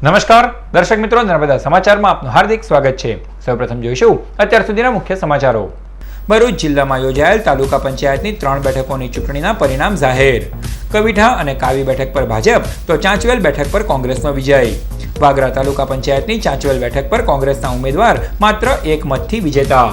નમસ્કાર દર્શક મિત્રો, નર્મદા સમાચારમાં આપનું હાર્દિક સ્વાગત છે। સૌપ્રથમ જોઈશું અત્યાર સુધીના મુખ્ય સમાચારો। ભરૂચ જિલ્લામાં યોજાયેલ તાલુકા પંચાયતની 3 બેઠકોની ચૂંટણીના પરિણામ જાહેર। કવિઠા અને કાવી બેઠક પર ભાજપ તો ચાંચવેલ બેઠક પર કોંગ્રેસનો વિજય। વાગરા તાલુકા પંચાયતની ચાંચવેલ બેઠક પર કોંગ્રેસના ઉમેદવાર માત્ર 1 મતથી વિજેતા।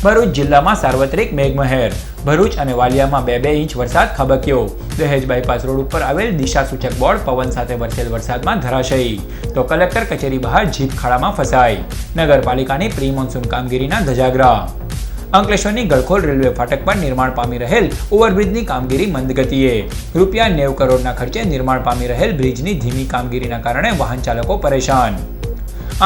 ભરૂચ જિલ્લામાં સાર્વત્રિક મેઘમહેર। ભરૂચ અને વાલિયામાં 2-2 ઇંચ વરસાદ ખાબક્યો। દહેજ બાયપાસ રોડ ઉપર આવેલ દિશા સૂચક બોર્ડ પવન સાથે વરસેલ વરસાદમાં ધરાશયી તો કલેક્ટર કચેરી બહાર જીપ ખાડામાં ફસાઈ। નગરપાલિકાની પ્રી મોન્સૂન કામગીરીના ધજાગરા। અંકલેશ્વરની ગળખોલ રેલવે ફાટક પર નિર્માણ પામી રહેલ ઓવરબ્રિજની કામગીરી મંદ ગતિએ। રૂપિયા 90 કરોડના ખર્ચે નિર્માણ પામી રહેલ બ્રિજની ધીમી કામગીરીના કારણે વાહન ચાલકો પરેશાન।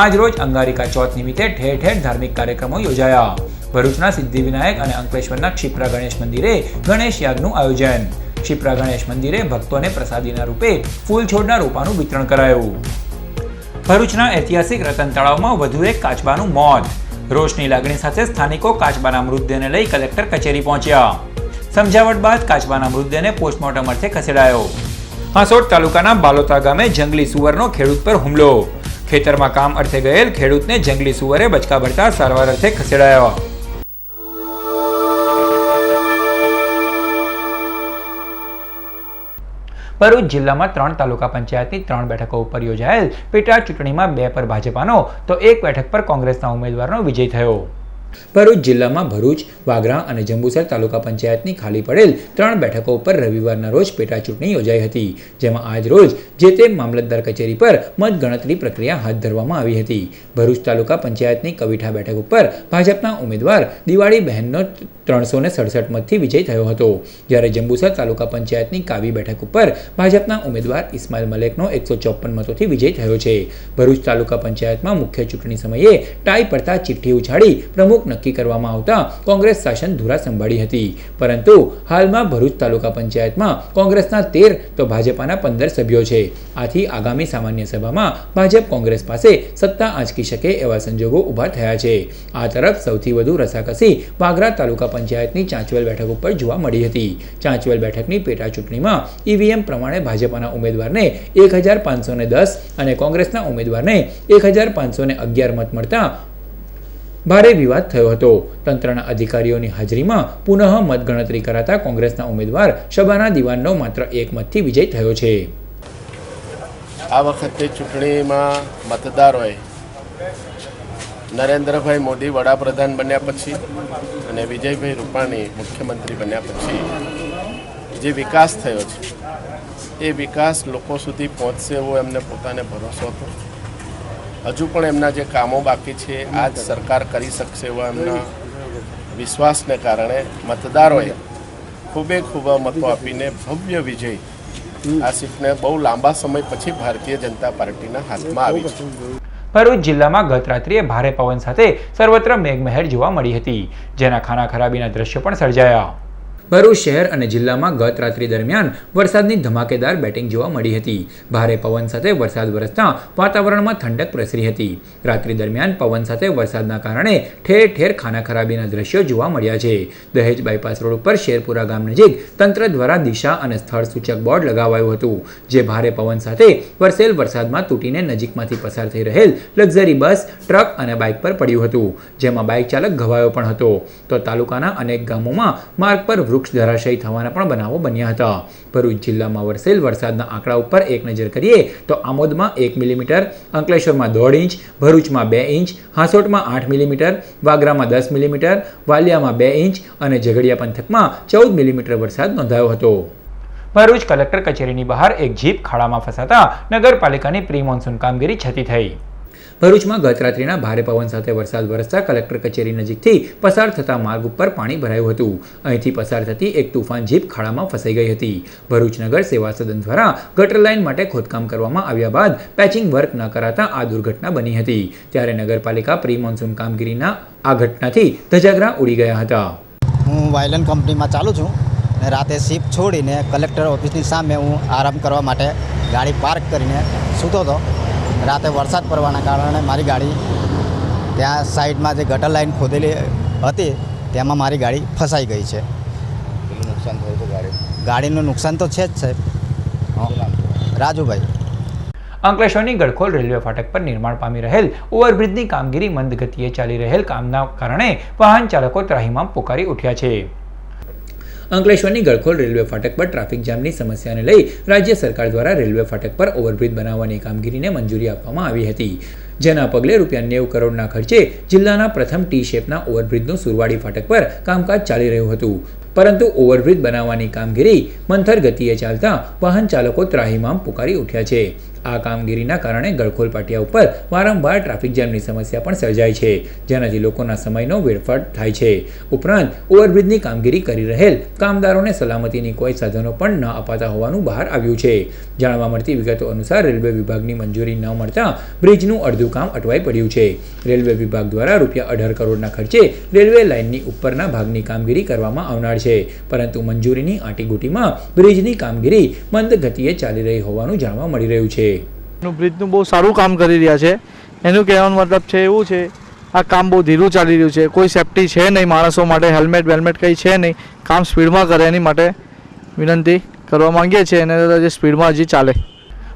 આજ રોજ અંગારિકા ચોથ નિમિત્તે ઠેર ઠેર ધાર્મિક કાર્યક્રમો યોજાયા। ભરૂચના સિદ્ધિવિનાયક અને અંકલેશ્વરના ક્ષિપ્રા ગણેશ મંદિરે ગણેશ યાગનું આયોજન। ક્ષિપ્રા ગણેશ મંદિરે ભક્તોને પ્રસાદીના રૂપે ફૂલ છોડના રોપાનું વિતરણ કરાયું। ભરૂચના ઐતિહાસિક રતન તળાવમાં વધુ એક કાચબાનું મોત। રોષની લાગણી સાથે સ્થાનિકો કાચબાના મૃતદેહને લઈ કલેક્ટર કચેરી પહોંચ્યા। સમજાવટ બાદ કાચબાના મૃતદેહને પોસ્ટમોર્ટમ અર્થે ખસેડાયો। હાંસોડ તાલુકાના બાલોતા ગામે જંગલી સુવરનો ખેડૂત પર હુમલો। ખેતરમાં કામ અર્થે ગયેલ ખેડૂતને જંગલી સુવરે બચકા ભરતા સારવાર અર્થે ખસેડાયો। ભરૂચ જિલ્લામાં 3 તાલુકા પંચાયતની 3 બેઠકો ઉપર યોજાયેલ પેટા ચૂંટણીમાં 2 પર ભાજપાનો તો 1 બેઠક પર કોંગ્રેસના ઉમેદવારનો વિજય થયો। ભરૂચ જિલ્લામાં ભરૂચ, વાગરા અને જંબુસર તાલુકા પંચાયતની ખાલી પડેલ 3 બેઠકો ઉપર રવિવારના રોજ પેટા ચૂંટણી યોજાઈ હતી, જેમાં આજ રોજ જે તે મામલતદાર કચેરી પર મતગણતરી પ્રક્રિયા હાથ ધરવામાં આવી હતી। ભરૂચ તાલુકા પંચાયતની કવિઠા બેઠક ઉપર ભાજપના ઉમેદવાર દિવાળી બહેનનો 367 મતથી વિજય થયો હતો, જ્યારે જંબુસર તાલુકા પંચાયતની કાવી બેઠક ઉપર ભાજપના ઉમેદવાર ઇસ્માઇલ મલેકનો 154 મતોથી વિજય થયો છે। ભરૂચ તાલુકા પંચાયતમાં મુખ્ય ચૂંટણી સમયે ટાઈ પડતા ચિઠ્ઠી ઉછાળી પ્રમુખ નક્કી કરવામાં આવતા કોંગ્રેસ શાસન ધુરા સંભાળી હતી, પરંતુ હાલમાં ભરૂચ તાલુકા પંચાયતમાં કોંગ્રેસના 13 તો ભાજપાના 15 સભ્યો છે। આથી આગામી સામાન્ય સભામાં ભાજપ કોંગ્રેસ પાસે સત્તા આંચકી શકે એવા સંજોગો ઊભા થયા છે। આ તરફ સૌથી વધુ રસાકસી વાગરા તાલુકા પંચાયતની ચાંચવેલ બેઠક ઉપર જોવા મળી હતી। ચાંચવેલ બેઠકની પેટા ચૂંટણીમાં ઈવીએમ પ્રમાણે ભાજપાના ઉમેદવારને 1510 અને કોંગ્રેસના ઉમેદવારને 1511 મત મળતા ભારે વિવાદ થયો હતો। તંત્રના અધિકારીઓની હાજરીમાં પુનઃ મતગણતરી કરાતા કોંગ્રેસના ઉમેદવાર શબાના દિવાનનો માત્ર 1 મતથી વિજય થયો છે। આ વખતે ચૂંટણીમાં મતદારોએ નરેન્દ્રભાઈ મોદી વડાપ્રધાન બન્યા પછી અને વિજયભાઈ રૂપાણી મુખ્યમંત્રી બન્યા પછી જે વિકાસ થયો છે એ વિકાસ લોકો સુધી પહોંચશે એવો એમને પોતાને ભરોસો હતો। હજુ પણ એમના જે કામો બાકી છે આ જ સરકાર કરી શકશે એવા એમના વિશ્વાસને કારણે મતદારોએ ખૂબ મતો આપીને ભવ્ય વિજય આ સીટને બહુ લાંબા સમય પછી ભારતીય જનતા પાર્ટીના હાથમાં આવી છે। ભરૂચ જિલ્લામાં ગત રાત્રિએ ભારે પવન સાથે સર્વત્ર મેઘમહેર જોવા મળી હતી, જેના ખાના ખરાબીના દ્રશ્યો પણ સર્જાયા। ભરૂચ શહેર અને જિલ્લામાં ગત રાત્રિ દરમિયાન વરસાદની ધમાકેદાર બેટિંગ જોવા મળી હતી। ભારે પવન સાથે વરસાદ વરસતા વાતાવરણમાં ઠંડક પ્રસરી હતી। રાત્રિ દરમિયાન પવન સાથે વરસાદના કારણે ઠેર ઠેર ખાના ખરાબીના દ્રશ્યો જોવા મળ્યા છે। દહેજ બાયપાસ રોડ ઉપર શેરપુરા ગામ નજીક તંત્ર દ્વારા દિશા અને સ્થળ સૂચક બોર્ડ લગાવાયું હતું, જે ભારે પવન સાથે વરસેલ વરસાદમાં તૂટીને નજીકમાંથી પસાર થઈ રહેલ લક્ઝરી બસ, ટ્રક અને બાઇક પર પડ્યું હતું, જેમાં બાઇક ચાલક ઘવાયો પણ હતો। તો તાલુકાના અનેક ગામોમાં માર્ગ પર વૃક્ષ ધરાશયી થવાના પણ બનાવો બન્યા હતા। ભરૂચ જિલ્લામાં વરસેલ વરસાદના આંકડા ઉપર એક નજર કરીએ તો આમોદમાં 1 મિલીમીટર, અંકલેશ્વરમાં 1.5 ઇંચ, ભરૂચમાં 2 ઇંચ, હાંસોટમાં 8 મિલીમીટર, વાગરામાં 10 મિલીમીટર, વાલિયામાં 2 ઇંચ અને ઝઘડિયા પંથકમાં 14 મિલીમીટર વરસાદ નોંધાયો હતો। ભરૂચ કલેક્ટર કચેરીની બહાર એક જીપ ખાડામાં ફસાતા નગરપાલિકાની પ્રી મોન્સૂન કામગીરી છતી થઈ। ભરૂચમાં ગત રાત્રિના ભારે પવન સાથે વરસાદ વરસતા કલેક્ટર કચેરી નજીકથી પસાર થતા માર્ગ ઉપર પાણી ભરાયું હતું। અહીંથી પસાર થતી એક તુફાન જીપ ખાડામાં ફસાઈ ગઈ હતી। ભરૂચ નગર સેવા સદન દ્વારા ગટર લાઇન માટે ખોદકામ કરવામાં આવ્યા બાદ પેચિંગ વર્ક ન કરાતા આ દુર્ઘટના બની હતી, ત્યારે નગરપાલિકા પ્રી મોન્સૂન કામગીરીના આ ઘટનાથી ધજાગરા ઉડી ગયા હતા। હું વાયલન કંપનીમાં ચાલુ છું અને રાતે શિફ્ટ છોડીને કલેક્ટર ઓફિસની સામે હું આરામ કરવા માટે ગાડી પાર્ક કરીને સૂતો હતો। રાતે વરસાદ પડવાના કારણે મારી ગાડી ત્યાં સાઈડમાં જે ગટર લાઈન ખોદેલી હતી તેમાં મારી ગાડી ફસાઈ ગઈ છે। નુકસાન થયું તો ગાડીનું નુકસાન તો છે જ સાહેબ। રાજુભાઈ। અંકલેશ્વરની ગડખોલ રેલવે ફાટક પર નિર્માણ પામી રહેલ ઓવરબ્રિજની કામગીરી મંદ ગતિએ ચાલી રહેલ કામના કારણે વાહન ચાલકો ત્રાહિમામ પોકારી ઉઠ્યા છે. અંકલેશ્વરની ગડખોલ રેલવે ફાટક પર ટ્રાફિક જામની સમસ્યાને લઈ રાજ્ય સરકાર દ્વારા રેલવે ફાટક પર ઓવરબ્રિજ બનાવવાની કામગીરીને મંજૂરી આપવામાં આવી હતી. જેના પગલે ₹90 કરોડના ખર્ચે જિલ્લાના પ્રથમ ટી શેપના ઓવરબ્રિજનું સુરવાડી ફાટક પર કામકાજ ચાલી રહ્યું હતું. પરંતુ ઓવરબ્રિજ બનાવવાની કામગીરી મંથર ગતિએ ચાલતા વાહન ચાલકો ત્રાહિમામ પુકારી ઉઠ્યા છે. આ કામગીરીના કારણે ગડખોલ પાટિયા ઉપર વારંવાર ટ્રાફિક જામની સમસ્યા પણ સર્જાય છે, જેનાથી લોકોના સમયનો વેડફાટ થાય છે. ઉપરાંત ઓવરબ્રિજની કામગીરી કરી રહેલ કામદારોને સલામતીની કોઈ સાધનો પણ ન અપાતા હોવાનું બહાર આવ્યું છે. જાણવા મળતી વિગતો અનુસાર રેલવે વિભાગની મંજૂરી ન મળતા બ્રિજનું અડધું કામ અટવાઈ પડ્યું છે. રેલવે વિભાગ દ્વારા ₹18 કરોડના ખર્ચે રેલવે લાઇનની ઉપરના ભાગની કામગીરી કરવામાં આવનાર છે, પરંતુ મંજૂરીની આંટીઘૂંટીમાં બ્રિજની કામગીરી મંદ ગતિએ ચાલી રહી હોવાનું જાણવા મળી રહ્યું છે. બ્રિજનું બહુ સારું કામ કરી રહ્યા છે. એનું કહેવાનો મતલબ છે એવું છે, આ કામ બહુ ધીરું ચાલી રહ્યું છે. કોઈ સેફટી છે નહીં માણસો માટે, હેલ્મેટ વેલ્મેટ કંઈ છે નહીં. કામ સ્પીડમાં કરે એની માટે વિનંતી કરવા માંગીએ છીએ અને જે સ્પીડમાં હજી ચાલે.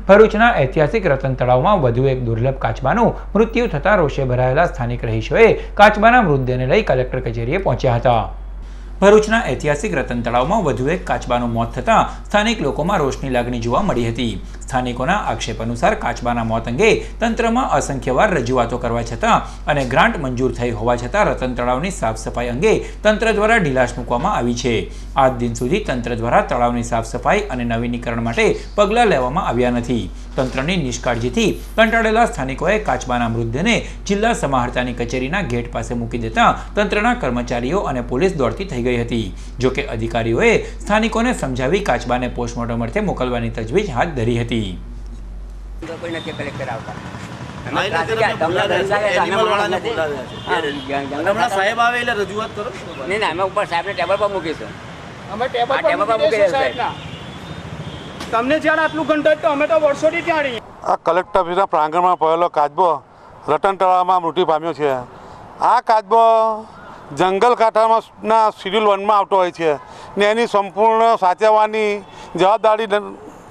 ભરૂચના ઐતિહાસિક રતન તળાવમાં વધુ એક દુર્લભ કાચબાનું મૃત્યુ થતાં રોષે ભરાયેલા સ્થાનિક રહીશોએ કાચબાના મૃતદેહને લઈ કલેક્ટર કચેરીએ પહોંચ્યા હતા. ભરૂચના ઐતિહાસિક રતન તળાવમાં વધુ એક કાચબાનું મોત થતાં સ્થાનિક લોકોમાં રોષની લાગણી જોવા મળી હતી. સ્થાનિકોના આક્ષેપ અનુસાર કાચબાના મોત અંગે તંત્રમાં અસંખ્યવાર રજૂઆતો કરવા છતાં અને ગ્રાન્ટ મંજૂર થઈ હોવા છતાં રતન તળાવની સાફ સફાઈ અંગે તંત્ર દ્વારા ઢીલાશ મૂકવામાં આવી છે. આજ દિન સુધી તંત્ર દ્વારા તળાવની સાફ સફાઈ અને નવીનીકરણ માટે પગલાં લેવામાં આવ્યા નથી. તંત્રની નિષ્કાળજીથી કંટાળેલા સ્થાનિકોએ કાચબાના મૃતદેહને જિલ્લા સમાહર્તાની કચેરીના ગેટ પાસે મૂકી દેતા તંત્રના કર્મચારીઓ અને પોલીસ દોડતી થઈ ગઈ હતી. જોકે અધિકારીઓએ સ્થાનિકોને સમજાવી કાચબાને પોસ્ટમોર્ટમ અર્થે મોકલવાની તજવીજ હાથ ધરી હતી. કોઈ નથી કલેક્ટર આવતા. સાહેબ આવે એટલે રજૂઆત કરો. નહીં અમે ઉપર સાહેબને ટેબલ પર મૂકીશું. અમે ટેબલ પર મૂકીશું સાહેબના. તમને જ્યારે આટલું ઘંટાટ તો અમે તો વર્ષોથી ત્યાં રહીએ. આ કલેક્ટર ઓફિસના પ્રાંગણમાં પડેલો કાચબો રતન તળાવમાં મૃત્યુ પામ્યો છે. આ કાચબો જંગલ કાંઠાના શિડ્યુલ 1માં આવતો હોય છે ને એની સંપૂર્ણ સાચવવાની જવાબદારી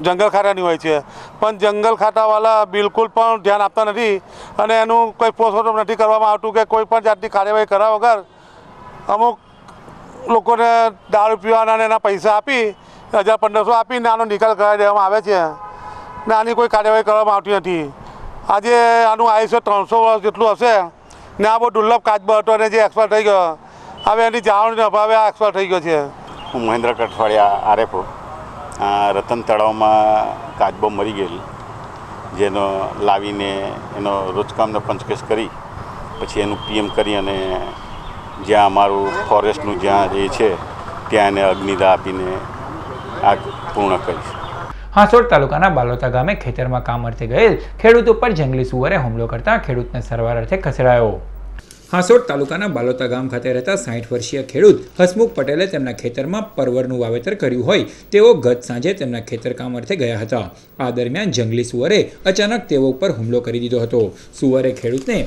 જંગલ ખાતાની હોય છે, પણ જંગલ ખાતાવાળા બિલકુલ પણ ધ્યાન આપતા નથી અને એનું કોઈ પોસ્ટમોર્ટમ નથી કરવામાં આવતું કે કોઈ પણ જાતની કાર્યવાહી કર્યા વગર અમુક લોકોને દારૂ પીવાના અને એના પૈસા આપી 1000-1500 આપીને આનો નિકાલ કરાવી દેવામાં આવે છે ને આની કોઈ કાર્યવાહી કરવામાં આવતી નથી. આજે આનું આયુષ્ય 300 વર્ષ જેટલું હશે ને આ બહુ દુર્લભ કાચબો હતો અને જે એક્સપાયર થઈ ગયો, હવે એની જાળવણીના અભાવે આ એક્સપાયર થઈ ગયો છે. હું મહેન્દ્ર કઠવાડિયા આરએફઓ. રતન તળાવમાં કાચબો મરી ગયેલ, જેનો લાવીને એનો રોજકામનો પંચકેશ કરી પછી એનું પીએમ કરી અને જ્યાં અમારું ફોરેસ્ટનું જ્યાં જે છે ત્યાં એને અગ્નિદાહ આપીને આગ પૂર્ણ કરીશ. હાંસોડ તાલુકાના બાલોતા ગામે ખેતરમાં કામ અર્થે ગયેલ ખેડૂત ઉપર જંગલી સુવરે હુમલો કરતા ખેડૂતને સારવાર અર્થે ખસેડાયો. હાંસોડ તાલુકાના બાલોતા ગામ ખાતે રહેતા 60 વર્ષીય ખેડૂત હસમુખ પટેલે તેમના ખેતરમાં પરવરનું વાવેતર કર્યું હોય તેઓ ગત સાંજે તેમના ખેતર કામ અર્થે ગયા હતા. આ દરમિયાન જંગલી સુવરે અચાનક તેઓ ઉપર હુમલો કરી દીધો હતો. સુવરે ખેડૂતને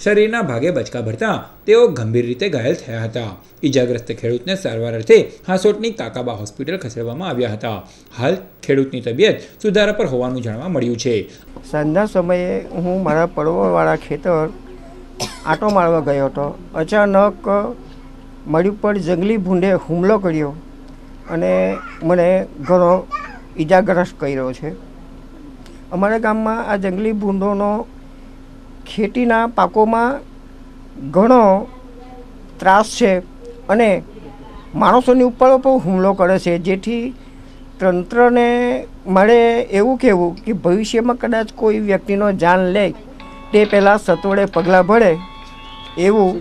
શરીરના ભાગે બચકા ભરતા તેઓ ગંભીર રીતે ઘાયલ થયા હતા. ઈજાગ્રસ્ત ખેડૂતને સારવાર અર્થે હાંસોડની કાકાબા હોસ્પિટલ ખસેડવામાં આવ્યા હતા. હાલ ખેડૂતની તબિયત સુધારા પર હોવાનું જાણવા મળ્યું છે. સાંજના સમયે હું મારા પરવરવાળા ખેતર આંટો મારવા ગયો હતો. અચાનક મારી ઉપર જંગલી ભૂંડે હુમલો કર્યો અને મને ઘણો ઈજાગ્રસ્ત કર્યો છે. અમારા ગામમાં આ જંગલી ભૂંડોનો ખેતીના પાકોમાં ઘણો ત્રાસ છે અને માણસોની ઉપર પણ હુમલો કરે છે, જેથી તંત્રને મારે એવું કહેવું કે ભવિષ્યમાં કદાચ કોઈ વ્યક્તિનો જાન લે તે પહેલાં સત્વરે પગલાં ભરે એવું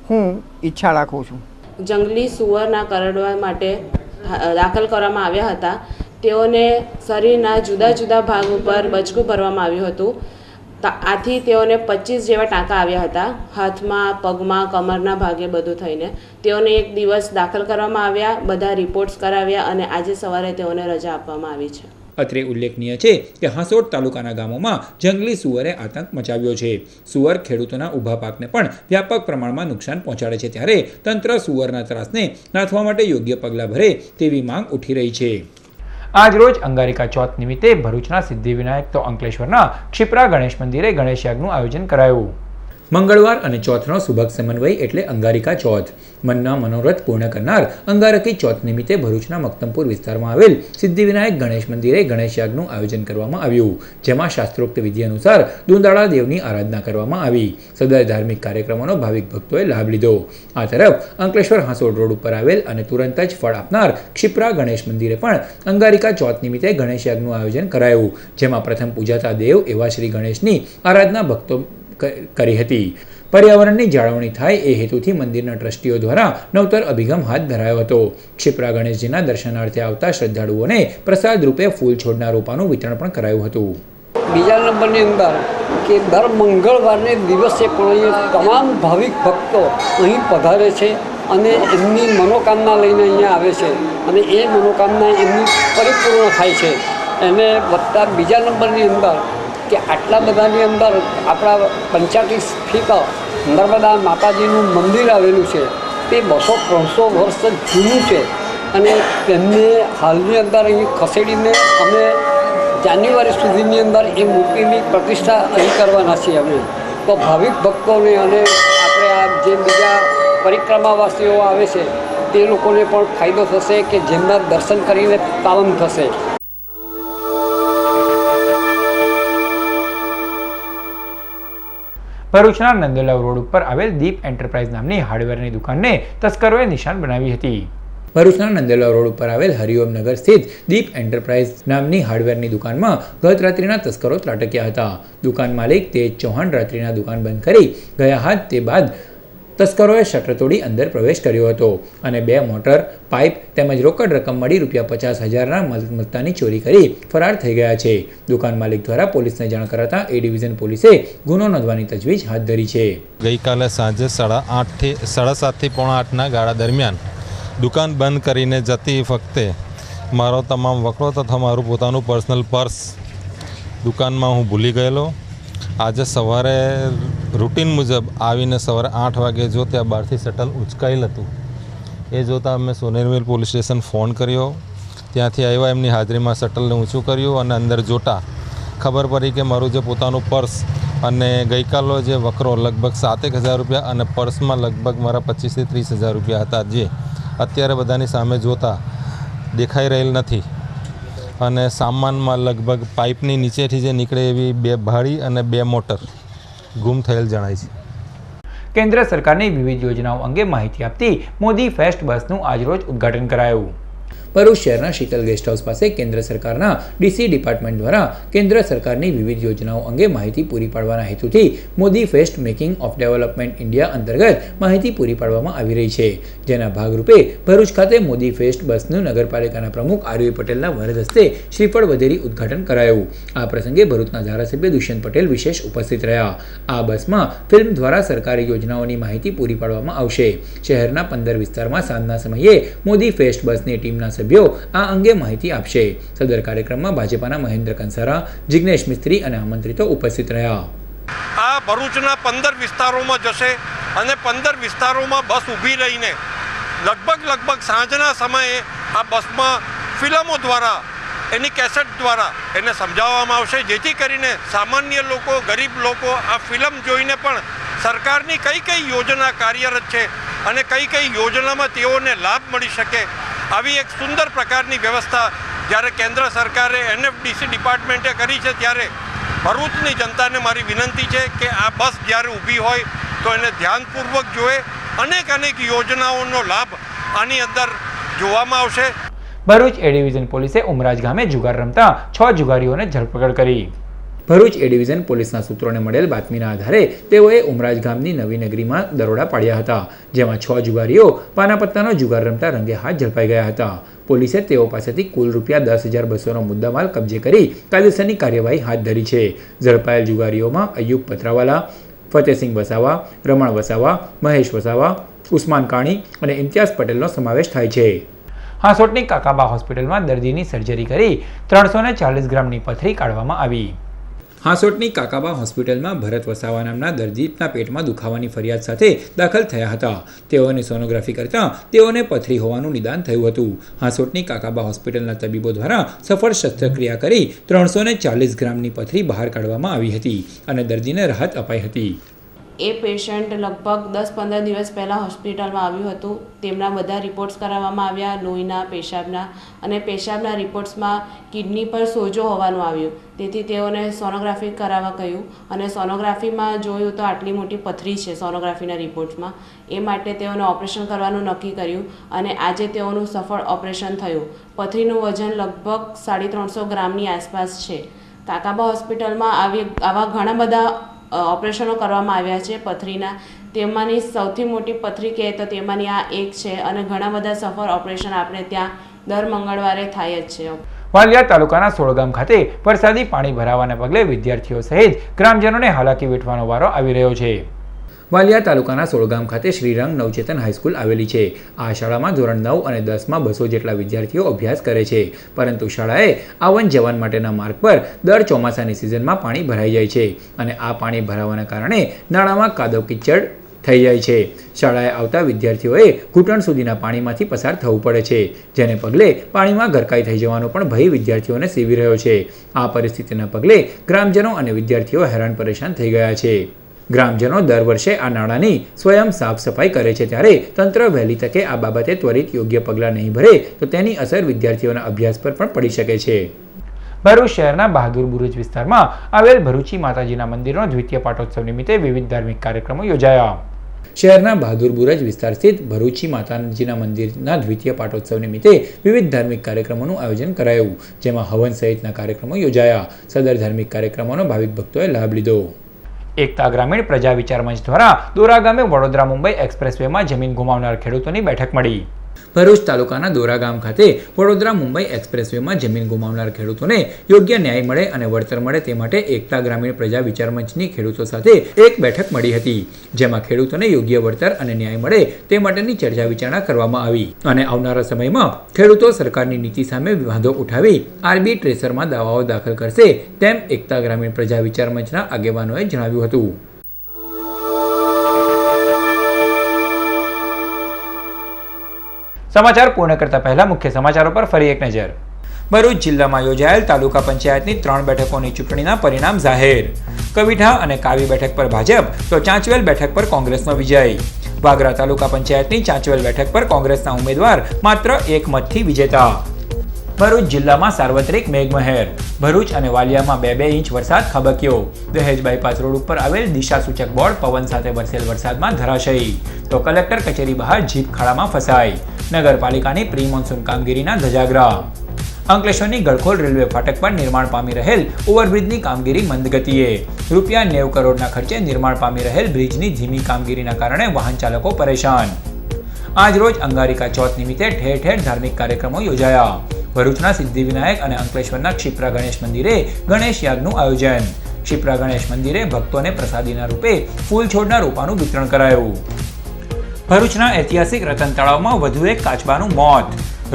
હું ઈચ્છા રાખું છું. જંગલી સુવરના કરડવા માટે દાખલ કરવામાં આવ્યા હતા. તેઓને શરીરના જુદા જુદા ભાગ ઉપર બચકું ભરવામાં આવ્યું હતું. આથી તેઓને 25 જેવા ટાંકા આવ્યા હતા, હાથમાં, પગમાં, કમરના ભાગે બધું થઈને. તેઓને એક દિવસ દાખલ કરવામાં આવ્યા, બધા રિપોર્ટ્સ કરાવ્યા અને આજે સવારે તેઓને રજા આપવામાં આવી છે. અત્રે ઉલ્લેખનીય છે કે હાંસોડ તાલુકાના ગામોમાં જંગલી સુવરે આતંક મચાવ્યો છે. સુવર ખેડૂતોના ઊભા પાકને પણ વ્યાપક પ્રમાણમાં નુકસાન પહોંચાડે છે, ત્યારે તંત્ર સુવરના ત્રાસને નાથવા માટે યોગ્ય પગલાં ભરે તેવી માંગ ઉઠી રહી છે. આજરોજ અંગારિકા ચોથ નિમિત્તે ભરૂચના સિદ્ધિવિનાયક તો અંકલેશ્વરના ક્ષિપ્રા ગણેશ મંદિરે ગણેશ યાગનું આયોજન કરાયું. મંગળવાર અને ચોથનો સુભગ સમન્વય એટલે અંગારિકા ચોથ. મનના મનોરથ પૂર્ણ કરનાર અંગારકી ચોથ નિમિત્તે ભરૂચના મક્તમપુર વિસ્તારમાં આવેલ સિદ્ધિવિનાયક ગણેશ મંદિરે ગણેશ યાગનું આયોજન કરવામાં આવ્યું, જેમાં શાસ્ત્રોક્ત વિધિ અનુસાર દુંદાળા દેવની આરાધના કરવામાં આવી. સદર ધાર્મિક કાર્યક્રમોનો ભાવિક ભક્તોએ લાભ લીધો. આ તરફ અંકલેશ્વર હાંસોડ રોડ ઉપર આવેલ અને તુરંત જ ફળ આપનાર ક્ષિપ્રા ગણેશ મંદિરે પણ અંગારિકા ચોથ નિમિત્તે ગણેશ યાગનું આયોજન કરાયું, જેમાં પ્રથમ પૂજાતા દેવ એવા શ્રી ગણેશની આરાધના ભક્તો કરી હતી. પર્યાવરણની જાળવણી થાય એ હેતુથી મંદિરના ટ્રસ્ટીઓ દ્વારા નવતર અભિગમ હાથ ધરાયો હતો. ક્ષિપ્રા ગણેશજીના દર્શનાર્થે આવતા શ્રદ્ધાળુઓને પ્રસાદ રૂપે ફૂલ છોડના રોપાનું વિતરણ પણ કરાયું હતું. બીજા નંબરની અંદર કે દર મંગળવારને દિવસે પણ અહીંયા તમામ ભાવિક ભક્તો અહીં પધારે છે અને એમની મનોકામના લઈને અહીંયા આવે છે અને એ મનોકામના એમની પરિપૂર્ણ થાય છે. એને વત્તા બીજા નંબરની અંદર કે આટલા બધાની અંદર આપણા 35 ફીટ નર્મદા માતાજીનું મંદિર આવેલું છે. તે 200-300 વર્ષ જૂનું છે અને તેમને હાલની અંદર અહીં ખસેડીને અમે જાન્યુઆરી સુધીની અંદર એ મૂર્તિની પ્રતિષ્ઠા અહીં કરવાના છીએ અમે. તો ભાવિક ભક્તોને અને આપણે આ જે બીજા પરિક્રમાવાસીઓ આવે છે તે લોકોને પણ ફાયદો થશે કે જેમના દર્શન કરીને પાવન થશે. ભરૂચના નંદલાવ રોડ ઉપર આવેલ દીપ એન્ટરપ્રાઇઝ નામની હાર્ડવેરની દુકાનને તસ્કરોએ નિશાન બનાવી હતી. ભરૂચના નંદલાવ રોડ ઉપર આવેલ હરિઓમ નગર સ્થિત દીપ એન્ટરપ્રાઇઝ નામની હાર્ડવેરની દુકાનમાં ગત રાત્રિના તસ્કરો ત્રાટક્યા હતા. દુકાન માલિક તેજ ચૌહાણ રાત્રિના દુકાન બંધ કરી ગયા હતા. તે બાદ તસ્કરોએ શટર તોડી અંદર પ્રવેશ કર્યો હતો અને 2 મોટર, પાઇપ તેમજ રોકડ રકમ મળી ₹50,000ના મત્તાની ચોરી કરી ફરાર થઈ ગયા છે. દુકાન માલિક દ્વારા પોલીસને જાણ કરાતા એ ડિવિઝન પોલીસે ગુનો નોંધવાની તજવીજ હાથ ધરી છે. ગઈકાલે સાંજે 7:30થી 8:45ના ગાળા દરમિયાન દુકાન બંધ કરીને જતી વખતે મારો તમામ વકરો તથા મારું પોતાનું પર્સનલ પર્સ દુકાનમાં હું ભૂલી ગયેલો. આજે સવારે રૂટીન મુજબ આવીને સવારે 8 વાગે જો ત્યાં બહારથી શટલ ઉંચકાયેલ હતું. એ જોતાં અમે સોનેરવેલ પોલીસ સ્ટેશન ફોન કર્યો. ત્યાંથી આવ્યા, એમની હાજરીમાં શટલને ઊંચું કર્યું અને અંદર જોતા ખબર પડી કે મારું જે પોતાનું પર્સ અને ગઈકાલનો જે વકરો લગભગ 7,000 રૂપિયા અને પર્સમાં લગભગ મારા 25,000 થી 30,000 રૂપિયા હતા, જે અત્યારે બધાની સામે જોતા દેખાઈ રહેલ નથી. અને સામાનમાં લગભગ પાઇપની નીચેથી જે નીકળે એવી 2 ભાડી અને 2 મોટર ગુમ થયેલ જણાય છે. કેન્દ્ર સરકારની વિવિધ યોજનાઓ અંગે માહિતી આપતી મોદી ફેસ્ટ બસનું આજરોજ ઉદ્ઘાટન કરાયું. ભરૂચ શહેરના શીતલ ગેસ્ટ હાઉસ પાસે કેન્દ્ર સરકારના ડીસી ડિપાર્ટમેન્ટ દ્વારા કેન્દ્ર સરકારની વિવિધ યોજનાઓ અંગે માહિતી પૂરી પાડવાના હેતુથી Modi fest making of development India અંતર્ગત માહિતી પૂરી પાડવામાં આવી રહી છે. જેના ભાગરૂપે ભરૂચ ખાતે મોદી ફેસ્ટ બસનું નગરપાલિકાના પ્રમુખ આરવી પટેલના વરદ હસ્તે શ્રીફળ વધેરી ઉદ્ઘાટન કરાયું. આ પ્રસંગે ભરૂચના ધારાસભ્ય દુષ્યંત પટેલ વિશેષ ઉપસ્થિત રહ્યા. આ બસમાં ફિલ્મ દ્વારા સરકારી યોજનાઓની માહિતી પૂરી પાડવામાં આવશે. શહેરના 15 વિસ્તારમાં સાંજના સમયે મોદી ફેસ્ટ બસની ટીમના સભ્યો આ અંગે માહિતી આપશે. સદર કાર્યક્રમમાં ભાજપાના મહેન્દ્ર કંસારા, જિગ્નેશ મિસ્ત્રી અને આમંત્રિતો ઉપસ્થિત રહ્યા. આ ભરૂચના 15 વિસ્તારોમાં જશે અને 15 વિસ્તારોમાં બસ ઊભી રહીને લગભગ સાંજના સમયે આ બસમાં ફિલ્મો દ્વારા, એની કેસેટ દ્વારા એને સમજાવવામાં આવશે, જેથી કરીને સામાન્ય લોકો, ગરીબ લોકો આ ફિલ્મ જોઈને પણ સરકારની કઈ યોજના કાર્યરત છે અને કઈ યોજનામાં તેઓને લાભ મળી શકે, આવી એક સુંદર પ્રકારની વ્યવસ્થા જ્યારે કેન્દ્ર સરકારે એનએફડીસી ડિપાર્ટમેન્ટે કરી છે, ત્યારે ભરૂચની જનતાને મારી વિનંતી છે કે આ બસ જ્યારે ઊભી હોય તો એને ધ્યાનપૂર્વક જોવે. અનેક યોજનાઓનો લાભ આની અંદર જોવામાં આવશે. ભરૂચ એ ડિવિઝન પોલીસે ઉમરાજ ગામે જુગાર રમતા 6 જુગારીઓને ધરપકડ કરી. ભરૂચ એ ડિવિઝન પોલીસના સૂત્રોને મળેલ બાતમીના આધારે તેઓએ ઉમરાજ ગામની નવી નગરીમાં દરોડા પાડ્યા હતા, જેમાં 6 જુગારીઓ પાનાપત્તાનો જુગાર રમતા રંગે હાથ ઝડપાઈ ગયા હતા. પોલીસે તેઓ પાસેથી કુલ ₹10,200નો મુદ્દામાલ કબજે કરી કાયદેસરની કાર્યવાહી હાથ ધરી છે. ઝડપાયેલ જુગારીઓમાં અયુબ પથરાવાલા, ફતેહસિંહ વસાવા, રમણ વસાવા, મહેશ વસાવા, ઉસ્માન કાણી અને ઇમ્તિયાઝ પટેલનો સમાવેશ થાય છે. હાંસોટની કાકાબા હોસ્પિટલમાં દર્દીની સર્જરી કરી 340 ગ્રામની પથરી કાઢવામાં આવી. હાંસોટની કાકાબા હોસ્પિટલમાં ભરત વસાવા નામના દર્દીના પેટમાં દુખાવાની ફરિયાદ સાથે દાખલ થયા હતા. તેઓને સોનોગ્રાફી કરતાં તેઓને પથરી હોવાનું નિદાન થયું હતું. હાંસોટની કાકાબા હોસ્પિટલના તબીબો દ્વારા સફળ શસ્ત્રક્રિયા કરી 340 ગ્રામની પથરી બહાર કાઢવામાં આવી હતી અને દર્દીને રાહત અપાઈ હતી. એ પેશન્ટ લગભગ 10-15 દિવસ પહેલાં હોસ્પિટલમાં આવ્યું હતું. તેમના બધા રિપોર્ટ્સ કરાવવામાં આવ્યા, લોહીના, પેશાબના, અને પેશાબના રિપોર્ટ્સમાં કિડની પર સોજો હોવાનું આવ્યું. તેથી તેઓને સોનોગ્રાફી કરાવવા કહ્યું અને સોનોગ્રાફીમાં જોયું તો આટલી મોટી પથરી છે સોનોગ્રાફીના રિપોર્ટ્સમાં. એ માટે તેઓને ઓપરેશન કરવાનું નક્કી કર્યું અને આજે તેઓનું સફળ ઓપરેશન થયું. પથરીનું વજન લગભગ 350 ગ્રામની આસપાસ છે. કાકાબા હોસ્પિટલમાં આવા ઘણા બધા ઓપરેશનો કરવામાં આવ્યા છે પથરીના. તેમાંની સૌથી મોટી પથરી કહે તો તેમાંની આ એક છે અને ઘણા બધા સફળ ઓપરેશન આપણે ત્યાં દર મંગળવારે થાય જ છે. વાલિયા તાલુકાના સોળગામ ખાતે વરસાદી પાણી ભરાવાને પગલે વિદ્યાર્થીઓ સહિત ગ્રામજનોને હાલાકી વેઠવાનો વારો આવી રહ્યો છે. વાલિયા તાલુકાના સોળગામ ખાતે શ્રીરંગ નવચેતન હાઈસ્કૂલ આવેલી છે. આ શાળામાં ધોરણ 9 અને 10માં 200 જેટલા વિદ્યાર્થીઓ અભ્યાસ કરે છે, પરંતુ શાળાએ આવન જવન માટેના માર્ગ પર દર ચોમાસાની સિઝનમાં પાણી ભરાઈ જાય છે અને આ પાણી ભરાવાના કારણે નાળામાં કાદવ કિચડ થઈ જાય છે. શાળાએ આવતા વિદ્યાર્થીઓએ ઘૂંટણ સુધીના પાણીમાંથી પસાર થવું પડે છે, જેને પગલે પાણીમાં ગરકાઈ થઈ જવાનો પણ ભય વિદ્યાર્થીઓને સેવી રહ્યો છે. આ પરિસ્થિતિના પગલે ગ્રામજનો અને વિદ્યાર્થીઓ હેરાન પરેશાન થઈ ગયા છે. ગ્રામજનો દર વર્ષે આ નાળાની સ્વયં સાફ સફાઈ કરે છે, ત્યારે તંત્ર વહેલી તકે આ બાબતે ત્વરિત યોગ્ય પગલાં નહીં ભરે તો તેની અસર વિદ્યાર્થીઓના અભ્યાસ પર પણ પડી શકે છે. ભરૂચ શહેરના બહાદુર બુરુજ વિસ્તારમાં આવેલ ભરૂચી માતાજીના મંદિરનો દ્વિતીય પાટોત્સવ નિમિત્તે વિવિધ ધાર્મિક કાર્યક્રમો યોજાયા. શહેરના બહાદુર બુરુજ વિસ્તાર સ્થિત ભરૂચી માતાજીના મંદિરના દ્વિતીય પાટોત્સવ નિમિત્તે વિવિધ ધાર્મિક કાર્યક્રમોનું આયોજન કરાયું, જેમાં હવન સહિતના કાર્યક્રમો યોજાયા. સદર ધાર્મિક કાર્યક્રમોનો ભાવિક ભક્તોએ લાભ લીધો. એકતા ગ્રામીણ પ્રજા વિચાર મંચ દ્વારા દોરા ગામે વડોદરા મુંબઈ એક્સપ્રેસવેમાં જમીન ગુમાવનાર ખેડૂતોની બેઠક મળી. ભરૂચ તાલુકાના દોરા ગામ ખાતે વડોદરા મુંબઈ એક્સપ્રેસવેમાં જમીન ગુમાવનાર ખેડૂતોને યોગ્ય ન્યાય મળે અને વળતર મળે તે માટે એકતા ગ્રામીણ પ્રજા વિચાર મંચની ખેડૂતો સાથે એક બેઠક મળી હતી, જેમાં ખેડૂતોને યોગ્ય વળતર અને ન્યાય મળે તે માટેની ચર્ચા વિચારણા કરવામાં આવી અને આવનારા સમયમાં ખેડૂતો સરકારની નીતિ સામે વાંધો ઉઠાવી આર્બિટ્રેશનમાં દાવાઓ દાખલ કરશે તેમ એકતા ગ્રામીણ પ્રજા વિચાર મંચના આગેવાનોએ જણાવ્યું હતું. સમાચાર પૂર્ણ કરતા પહેલા મુખ્ય સમાચારો પર ફરી એક નજર. ભરૂચ જિલ્લામાં યોજાયેલ તાલુકા પંચાયતની 3 બેઠકોની ચૂંટણીના પરિણામ જાહેર. કવિઠા અને કાવી બેઠક પર ભાજપ તો ચાંચવેલ બેઠક પર કોંગ્રેસનો વિજય. વાગરા તાલુકા પંચાયતની ચાંચવેલ બેઠક પર કોંગ્રેસના ઉમેદવાર માત્ર 1 મતથી વિજેતા. ભરૂચ જિલ્લામાં સાર્વત્રિક મેઘમહેર. ભરૂચ અને વાલિયામાં 2-2 ઇંચ વરસાદ ખાબક્યો. દહેજ બાયપાસ રોડ ઉપર આવેલ દિશા સૂચક બોર્ડ પવન સાથે વરસેલ વરસાદમાં ધરાશયી, તો કલેક્ટર કચેરી બહાર જીપ ખાડામાં ફસાઈ. નગરપાલિકાની પ્રી મોન્સૂન કામગીરીના ધજાગરા. અંકલેશ્વરની ગળખોલ રેલવે ફાટક પર નિર્માણ પામી રહેલ ઓવરબ્રિજની કામગીરી મંદ ગતિએ. રૂપિયા 90 કરોડના ખર્ચે નિર્માણ પામી રહેલ બ્રિજની ધીમી કામગીરીના કારણે વાહન ચાલકો પરેશાન. આજરોજ અંગારિકા ચોથ નિમિત્તે ઠેર ઠેર ધાર્મિક કાર્યક્રમો યોજાયા. ભરૂચના સિદ્ધિવિનાયક અને અંકલેશ્વરના ક્ષિપ્રા ગણેશ મંદિરે ગણેશ યાગનું આયોજન. ક્ષિપ્રા ગણેશ મંદિરે ભક્તોને પ્રસાદીના રૂપે ફૂલ છોડના રોપાનું વિતરણ કરાયું. ભરૂચના ઐતિહાસિક રતન તળાવમાં વધુ એક કાચબાનું મોત.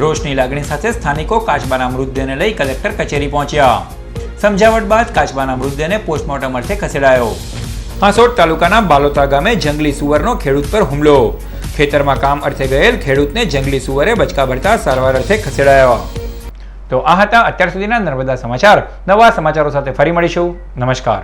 રોષની લાગણી સાથે સ્થાનિકો કાચબાના મૃતદેહને લઈ કલેક્ટર કચેરી પહોંચ્યા. સમજાવટ બાદ કાચબાના મૃતદેહને પોસ્ટમોર્ટમ અર્થે ખસેડાયો. હાંસોટ તાલુકાના બાલોતા ગામે જંગલી સુવરનો ખેડૂત પર હુમલો. ખેતરમાં કામ અર્થે ગયેલ ખેડૂતને જંગલી સુવરે બચકા ભરતા સારવાર અર્થે ખસેડાયો. તો આ હતા અત્યાર સુધીના નર્મદા સમાચાર. નવા સમાચારો સાથે ફરી મળીશું. નમસ્કાર.